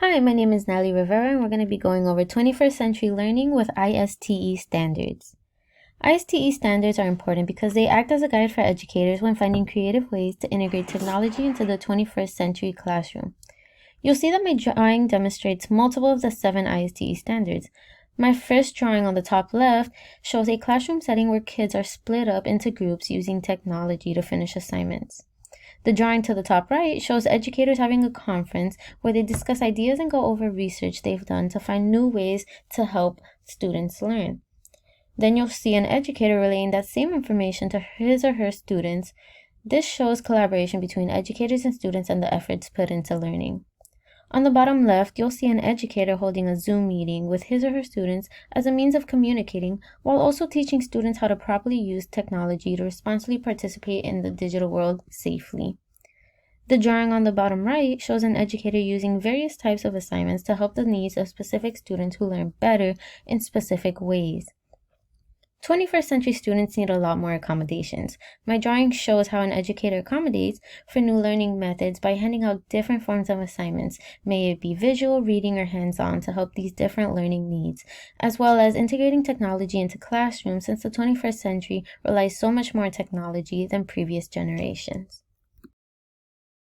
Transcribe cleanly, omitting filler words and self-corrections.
Hi, my name is Nelly Rivera, and we're going to be going over 21st century learning with ISTE standards. ISTE standards are important because they act as a guide for educators when finding creative ways to integrate technology into the 21st century classroom. You'll see that my drawing demonstrates multiple of the 7 ISTE standards. My first drawing on the top left shows a classroom setting where kids are split up into groups using technology to finish assignments. The drawing to the top right shows educators having a conference where they discuss ideas and go over research they've done to find new ways to help students learn. Then you'll see an educator relaying that same information to his or her students. This shows collaboration between educators and students and the efforts put into learning. On the bottom left, you'll see an educator holding a Zoom meeting with his or her students as a means of communicating, while also teaching students how to properly use technology to responsibly participate in the digital world safely. The drawing on the bottom right shows an educator using various types of assignments to help the needs of specific students who learn better in specific ways. 21st century students need a lot more accommodations. My drawing shows how an educator accommodates for new learning methods by handing out different forms of assignments, may it be visual, reading, or hands-on, to help these different learning needs, as well as integrating technology into classrooms since the 21st century relies so much more on technology than previous generations.